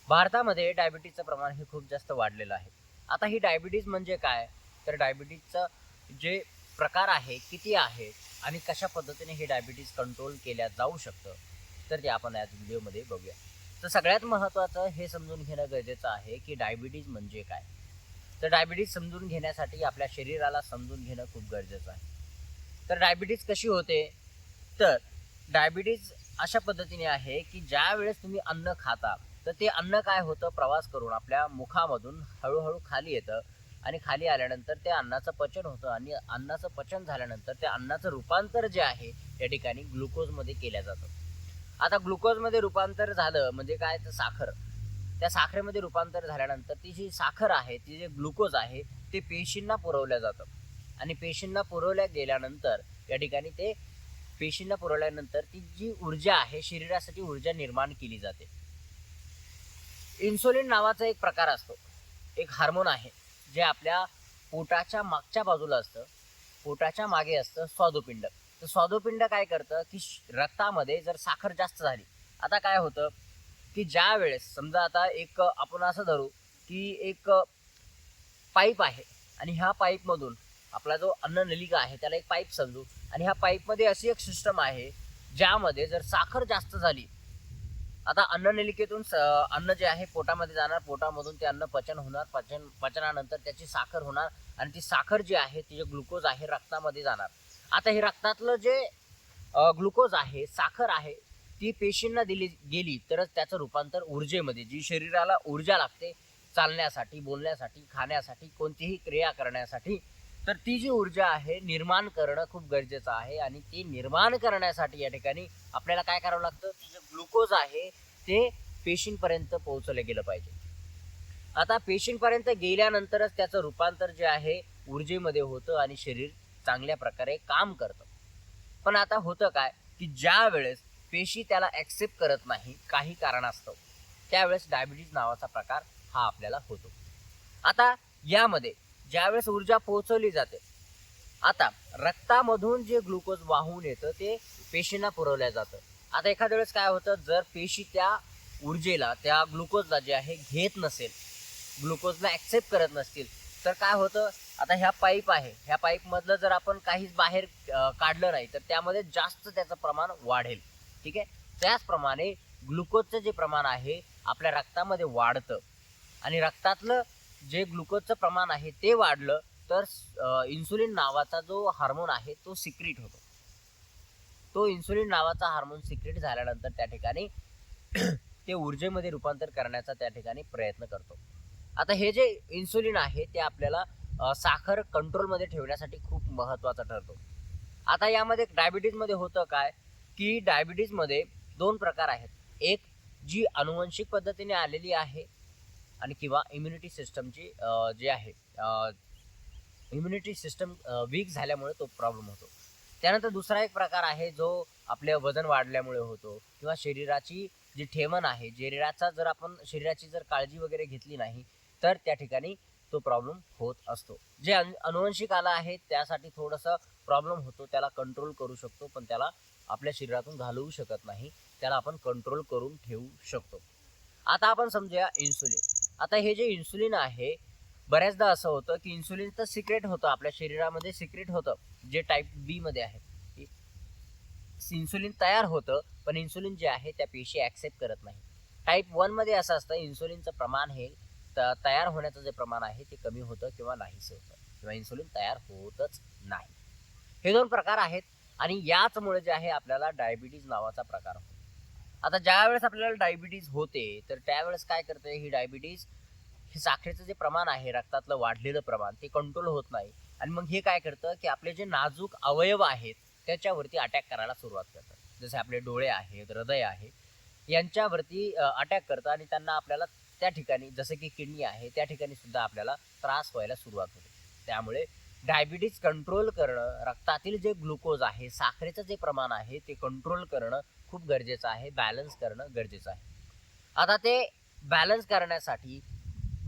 भारतामध्ये डायबिटीजचं प्रमाण हे खूप जास्त वाढलेलं आहे. आता ही डायबिटीज म्हणजे काय? तर डायबिटीजचं जे प्रकार आहे, किती आहेत आणि कशा पद्धतीने हे डायबिटीज कंट्रोल केल्या जाऊ शकतं, तर ते आपण आज व्हिडिओमध्ये बघूया. तर सगळ्यात महत्त्वाचं हे समजून घेणं गरजेचं आहे, की डायबिटीज म्हणजे काय? तर डायबिटीज समजून घेण्यासाठी आपल्या शरीराला समजून घेणं खूप गरजेचं आहे. तर डायबिटीज कशी होते? तर डायबिटीज अशा पद्धतीने आहे, की ज्यावेळेस तुम्ही अन्न खाता, तर ते अन्न काय होतं प्रवास करून आपल्या मुखामधून हळू-हळू खाली येतं आणि खाली आल्यानंतर त्या अन्नाचं पचन होतं आणि अन्नाचं पचन झाल्यानंतर त्या अन्नाचं रूपांतर जे आहे, या ठिकाणी ग्लुकोजमध्ये केलं जातं. आता ग्लुकोजमध्ये रूपांतर झालं म्हणजे काय तर साखर. त्या साखरेमध्ये रूपांतर झाल्यानंतर ती जी साखर आहे, ती जे ग्लुकोज आहे, ते पेशींना पुरवलं जातं आणि पेशींना पुरवल्या गेल्यानंतर या ठिकाणी ते पेशींना पुरवल्यानंतर ती जी ऊर्जा आहे, शरीरासाठी ऊर्जा निर्माण केली जाते. इन्सुलिन नावाचा एक प्रकार असतो. एक हार्मोन आहे, जे आपल्या पोटाच्या मागच्या बाजूला असतं. पोटाच्या मागे असतं स्वादुपिंड. तर स्वादुपिंड काय करतं, की रक्तामध्ये जर साखर जास्त झाली. आता काय होतं, की ज्यावेळेस समजा आता एक आपण असं धरू, की एक पाईप आहे आणि ह्या पाईपमधून आपला जो अन्ननलिका आहे त्याला एक पाईप समजू आणि ह्या पाईपमध्ये अशी एक सिस्टम आहे, ज्यामध्ये जर साखर जास्त झाली, आता अन्ननलिकेतून अन्न जे आहे पोटामध्ये जाणार, पोटामधून ते अन्न पचन होणार, पचनानंतर त्याची साखर होणार आणि ती साखर जी आहे ती जे ग्लुकोज आहे रक्तामध्ये जाणार. आता हे रक्तातलं जे ग्लुकोज आहे, साखर आहे, ती पेशींना दिली गेली तरच त्याचं रूपांतर ऊर्जेमध्ये, जी शरीराला ऊर्जा लागते चालण्यासाठी, बोलण्यासाठी, खाण्यासाठी, कोणतीही क्रिया करण्यासाठी, तर ती जी ऊर्जा आहे निर्माण करणं खूप गरजेचं आहे आणि ती निर्माण करण्यासाठी या ठिकाणी आपल्याला काय करावं लागतं, ते जे ग्लुकोज आहे ते पेशींपर्यंत पोहोचवलं गेलं पाहिजे. आता पेशींपर्यंत गेल्यानंतरच त्याचं रूपांतर जे आहे ऊर्जेमध्ये होतं आणि शरीर चांगल्या प्रकारे काम करतं. पण आता होतं काय, की ज्यावेळेस पेशी त्याला ॲक्सेप्ट करत नाही काही कारणास्तव, त्यावेळेस डायबिटीज नावाचा प्रकार हा आपल्याला होतो. आता यामध्ये ज्यावेळेस ऊर्जा पोहोचवली जाते, आता रक्तामधून जे ग्लुकोज वाहून येतं ते पेशींना पुरवलं जातं. आता एखाद्या वेळेस काय होतं, जर पेशी त्या ऊर्जेला, त्या ग्लुकोजला जे आहे घेत नसेल, ग्लुकोजला ॲक्सेप्ट करत नसतील, तर काय होतं, आता ह्या पाईप आहे, ह्या पाईपमधलं जर आपण काहीच बाहेर काढलं नाही, तर त्यामध्ये जास्त त्याचं प्रमाण वाढेल. ठीक आहे. त्याचप्रमाणे ग्लुकोजचं जे प्रमाण आहे आपल्या रक्तामध्ये वाढतं आणि रक्तातलं जे ग्लुकोजचं प्रमाण आहे ते वाढलं तर इन्सुलिन नावाचा जो हार्मोन आहे तो सिक्रीट होतो. तो इन्सुलिन नावाचा हार्मोन सिक्रीट झाल्यानंतर त्या ठिकाणी ते ऊर्जेमध्ये रूपांतर करण्याचा त्या ठिकाणी प्रयत्न करतो. आता हे जे इन्सुलिन आहे ते आपल्याला साखर कंट्रोलमध्ये ठेवण्यासाठी खूप महत्त्वाचा ठरतो. आता यामध्ये डायबिटीजमध्ये होतं काय, की डायबिटीजमध्ये 2 प्रकार आहेत. एक जी अनुवंशिक पद्धतीने आलेली आहे आणि किंवा इम्युनिटी सिस्टमची जी आहे इम्युनिटी सिस्टम वीक झाल्यामुळे तो प्रॉब्लेम होतो. त्यानंतर दुसरा एक प्रकार आहे जो आपले वजन वाढल्यामुळे होतो किंवा शरीराची जी ठेवण आहे, शरीराची जर काळजी वगैरे घेतली नाही, तर त्या ठिकाणी तो प्रॉब्लेम होत असतो. जे अनुवंशिक आला आहे त्यासाठी थोडंसं प्रॉब्लेम होतो. त्याला कंट्रोल करू शकतो, पण त्याला आपल्या शरीरातून घालवू शकत नाही. त्याला आपण कंट्रोल करून ठेवू शकतो. आता आपण समजूया इन्सुलिन. आता हे जे इन्सुलिन आहे, बऱ्याचदा असं होतं की इन्सुलिन तर सिक्रेट होतं, आपल्या शरीरामध्ये सिक्रेट होतं, जे टाईप बी मध्ये आहे. इन्सुलिन तयार होतं, पण इन्सुलिन जे आहे त्या पेशी ॲक्सेप्ट करत नाही. टाईप 1 मध्ये असं असतं, इन्सुलिनचं प्रमाण हे तयार होण्याचं जे प्रमाण आहे ते कमी होतं किंवा नाहीसं होतं किंवा इन्सुलिन तयार होतच नाही. हे 2 प्रकार आहेत आणि याचमुळे जे आहे आपल्याला डायबिटीज नावाचा प्रकार होतो. आता ज्यावेळेस आपल्याला डायबिटीज होते, तर त्यावेळेस काय करते ही डायबिटीज, हे साखरेचं जे प्रमाण आहे रक्तातलं वाढलेलं प्रमाण ते कंट्रोल होत नाही आणि मग हे काय करतं, की आपले जे नाजूक अवयव आहेत त्याच्यावरती अटॅक करायला सुरुवात करतात. जसे आपले डोळे आहेत, हृदय आहे, यांच्यावरती अटॅक करतं आणि त्यांना आपल्याला त्या ठिकाणी, जसं की किडनी आहे, त्या ठिकाणी सुद्धा आपल्याला त्रास व्हायला सुरुवात होते. त्यामुळे डायबिटीज कंट्रोल करणं, रक्तातील जे ग्लुकोज आहे, साखरेचं जे प्रमाण आहे ते कंट्रोल करणं खूप गरजेचं आहे, बॅलन्स करणं गरजेचं आहे. आता ते बॅलन्स करण्यासाठी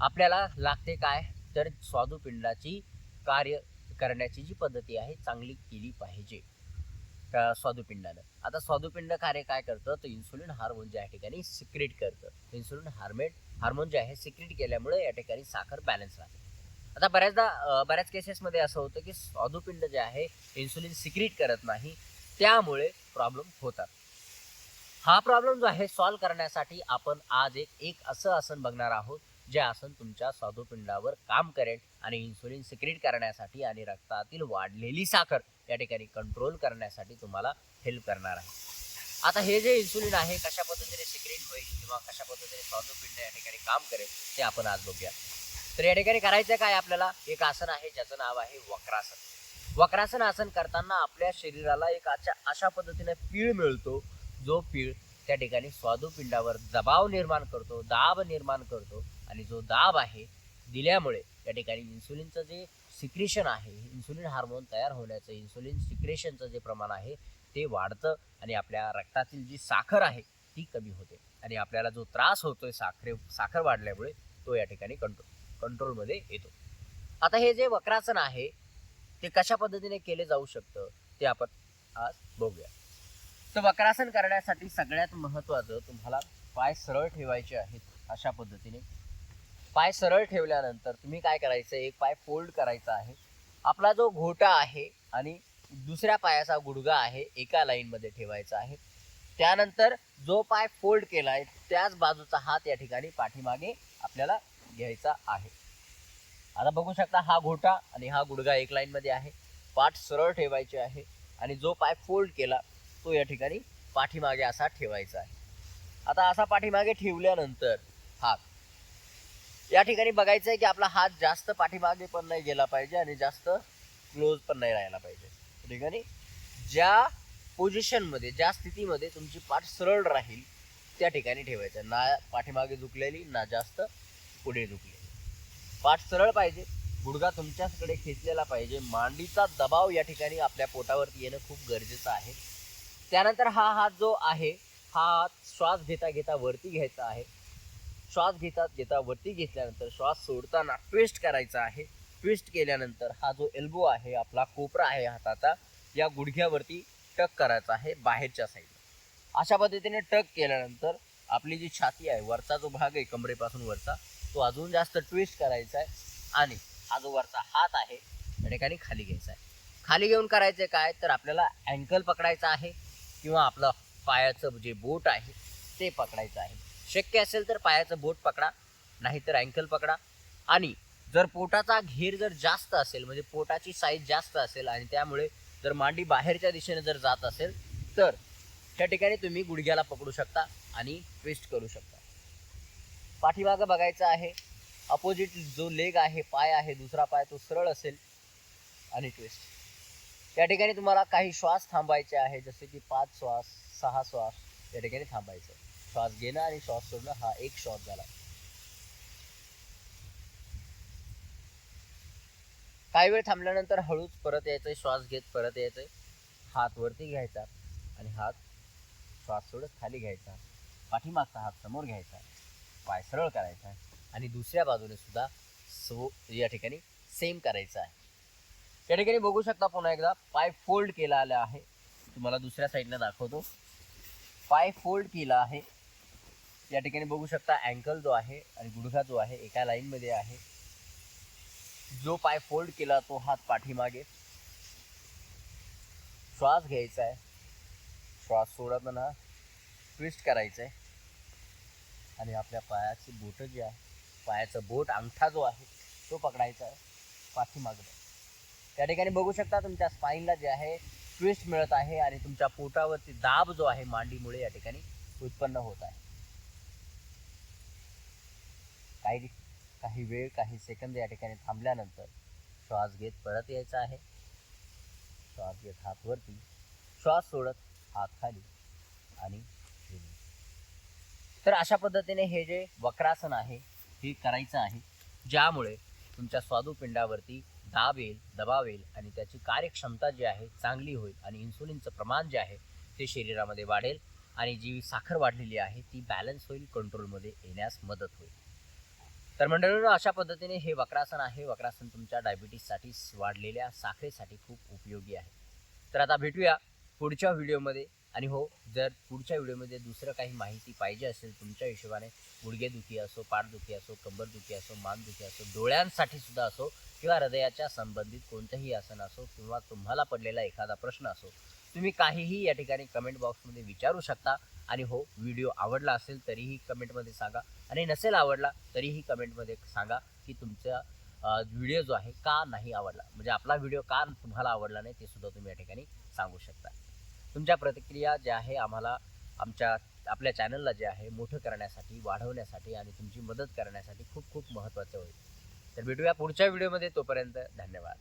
आपल्याला लागते काय, तर स्वादुपिंडाची कार्य करण्याची जी पद्धती आहे चांगली केली पाहिजे. स्वादुपिंडानं. आता स्वादुपिंड कार्य काय करतं, तर इन्सुलिन हार्मोन जे या ठिकाणी सिक्रेट करतं. इन्सुलिन हार्मोन जे आहे सिक्रेट केल्यामुळे या ठिकाणी साखर बॅलन्स राहते. आता बऱ्याच केसेसमध्ये असं होतं की स्वादुपिंड जे आहे इन्सुलिन सिक्रेट करत नाही, त्यामुळे प्रॉब्लेम होतात. हा प्रॉब्लेम जो आहे सॉल्व्ह करण्यासाठी आपण आज एक असं आसन बघणार आहोत, जे आसन तुमच्या स्वादुपिंडावर काम करेल आणि इन्सुलिन सिक्रेट करण्यासाठी आणि रक्तातील वाढलेली साखर या ठिकाणी कंट्रोल करण्यासाठी तुम्हाला हेल्प करणार आहे. आता हे जे इन्सुलिन आहे कशा पद्धतीने सिक्रेट होईल किंवा कशा पद्धतीने स्वादुपिंड या ठिकाणी काम करेल ते आपण आज बघूया. तर या ठिकाणी करायचं काय, आपल्याला एक आसन आहे ज्याचं नाव आहे वक्रासन. वक्रासन आसन करताना आपल्या शरीराला एक अशा पद्धतीने पीळ मिळतो, जो पीळ त्या ठिकाणी स्वादुपिंडावर दबाव निर्माण करतो, दाब निर्माण करतो. आणि जो दाब आहे दिल्यामुळे त्या ठिकाणी इन्सुलिनचं जे सिक्रेशन आहे, इन्सुलिन हार्मोन तयार होण्याचं, इन्सुलिन सिक्रेशनचं जे प्रमाण आहे ते वाढतं आणि आपल्या रक्तातील जी साखर आहे ती कमी होते आणि आपल्याला जो त्रास होतोय साखर वाढल्यामुळे तो या ठिकाणी कंट्रोलमध्ये येतो. आता हे जे वक्रासन आहे ते कशा पद्धतीने केले जाऊ शकतं ते आपण आज बघूया. तर वक्रासन करण्यासाठी सगळ्यात महत्त्वाचं तुम्हाला पाय सरळ ठेवायचे आहेत. अशा पद्धतीने पाय सरळ ठेवल्यानंतर तुम्ही काय करायचं, एक पाय फोल्ड करायचा आहे. आपला जो घोटा आहे आणि दुसऱ्या पायाचा गुडघा आहे एका लाईनमध्ये ठेवायचा आहे. त्यानंतर जो पाय फोल्ड केला आहे त्याच बाजूचा हात या ठिकाणी पाठीमागे आपल्याला घ्यायचा आहे. आता बघू शकता हा घोटा आणि हा गुडघा एक लाईनमध्ये आहे. पाठ सरळ ठेवायचे आहे आणि जो पाय फोल्ड केला तो या ठिकाणी पाठीमागे असा ठेवायचा आहे. आता असा पाठीमागे ठेवल्यानंतर हात या ठिकाणी बघायचं आहे की आपला हात जास्त पाठीमागे पण नाही गेला पाहिजे आणि जास्त क्लोज पण नाही राहायला पाहिजे. या ठिकाणी ज्या पोझिशनमध्ये, ज्या स्थितीमध्ये तुमची पाठ सरळ राहील त्या ठिकाणी ठेवायचं, ना पाठीमागे झुकलेली ना जास्त पुढे झुकलेली. पाठ सरळ पाहिजे, गुडघा तुमच्याकडे खेचलेला पाहिजे, मांडीचा दबाव या ठिकाणी आपल्या पोटावरती येणं खूप गरजेचं आहे. त्यानंतर हा हात जो आहे हा हात श्वास घेता घेता वरती घ्यायचा आहे. श्वास घेता घेता वरती घेतल्यानंतर श्वास सोडताना ट्विस्ट करायचा आहे. ट्विस्ट केल्यानंतर हा जो एल्बो आहे, आपला कोपरा आहे हाताचा, या गुडघ्यावरती टक करायचा आहे बाहेरच्या साईडला. अशा पद्धतीने टक केल्यानंतर आपली जी छाती आहे, वरचा जो भाग आहे कमरेपासून वरचा, तो अजून जास्त ट्विस्ट करायचा आहे आणि हा जो वरचा हात आहे त्या ठिकाणी खाली घ्यायचा आहे. खाली घेऊन करायचं काय, तर आपल्याला अँकल पकडायचा आहे किंवा आपलं पायाचं जे बोट आहे ते पकडायचं आहे. शक्य असेल तर पायाचं बोट पकडा, नाहीतर अँकल पकडा. आणि जर पोटाचा घेर जर जास्त असेल, म्हणजे पोटाची साईज जास्त असेल आणि त्यामुळे जर मांडी बाहेरच्या दिशेने जर जात असेल तर त्या ठिकाणी तुम्ही गुडघ्याला पकडू शकता आणि ट्विस्ट करू शकता. पाठीमागं बघायचं आहे, अपोजिट जो लेग आहे, पाय आहे दुसरा पाय, तो सरळ असेल आणि ट्विस्ट. या ठिकाणी तुम्हाला काही श्वास थांबायचे आहे, जसे की 5 श्वास 6 श्वास या ठिकाणी थांबायचं. श्वास घेणं आणि श्वास सोडणं हा एक श्वास झाला. काही वेळ थांबल्यानंतर हळूच परत यायचंय, श्वास घेत परत यायचंय. हात वरती घ्यायचा आणि हात श्वास सोडत खाली घ्यायचा. पाठीमागचा हात समोर घ्यायचा, पाय सरळ करायचा आणि दुसऱ्या बाजूने सुद्धा या ठिकाणी सेम करायचं आहे. या ठिकाणी बघू शकता पुन्हा एकदा पाय फोल्ड केला आला आहे. तुम्हाला दुसऱ्या साईडला दाखवतो. पाय फोल्ड केला आहे. या ठिकाणी बघू शकता अँकल जो आहे आणि गुडघा जो आहे एका लाईनमध्ये आहे. जो पाय फोल्ड केला तो हात पाठीमागे, श्वास घ्यायचा आहे, श्वास सोडताना ट्विस्ट करायचं आहे आणि आपल्या पायाची बोट जी आहे, पायाचं बोट अंगठा जो आहे तो पकडायचा आहे पाठीमागे. त्या ठिकाणी बघू शकता तुमच्या स्पाईनला जे आहे ट्विस्ट मिळत आहे आणि तुमच्या पोटावरती दाब जो आहे मांडीमुळे या ठिकाणी उत्पन्न होत आहे. काही वेळ, काही सेकंद या ठिकाणी थांबल्यानंतर श्वास घेत परत यायचा आहे. श्वास घेत हात वरती, श्वास सोडत हात खाली आणि तर अशा पद्धतीने हे जे वक्रासन आहे हे करायचं आहे, ज्यामुळे तुमच्या स्वादुपिंडावरती दाब येईल, दबाव येईल आणि त्याची कार्यक्षमता जी आहे चांगली होईल आणि इन्सुलिनचं प्रमाण जे आहे ते शरीरामध्ये वाढेल आणि जी साखर वाढलेली आहे ती बॅलन्स होईल, कंट्रोलमध्ये येण्यास मदत होईल. तर मंडळींनो, अशा पद्धतीने हे वक्रासन आहे. वक्रासन तुमच्या डायबिटीससाठी, वाढलेल्या साखरेसाठी खूप उपयोगी आहे. तर आता भेटूया पुढच्या व्हिडिओमध्ये. आणि हो, जर पुढच्या व्हिडिओमध्ये दुसरं काही माहिती पाहिजे असेल तुमच्या हिशोबाने, गुडघेदुखी असो, पाठदुखी असो, कंबरदुखी असो, मानदुखी असो, डोळ्यांसाठी सुद्धा असो, किंवा हृदयाच्या संबंधित कोणतंही आसन असो, किंवा तुम्हाला पडलेला एखादा प्रश्न असो, तुम्ही काहीही या ठिकाणी कमेंट बॉक्समध्ये विचारू शकता. आणि हो, व्हिडिओ आवडला असेल तरीही कमेंटमध्ये सांगा, आणि नसेल आवडला तरीही कमेंटमध्ये सांगा की तुमचा व्हिडिओ जो आहे का नाही आवडला, म्हणजे आपला व्हिडिओ का तुम्हाला आवडला नाही ते सुद्धा तुम्ही या ठिकाणी सांगू शकता. तुमच्या प्रतिक्रिया ज्या आहे आम्हाला आपल्या चॅनलला जे आहे मोठं करण्यासाठी, वाढवण्यासाठी आणि तुमची मदत करण्यासाठी खूप खूप महत्त्वाचं होईल. तर भेटूया पुढच्या व्हिडिओमध्ये. तोपर्यंत धन्यवाद.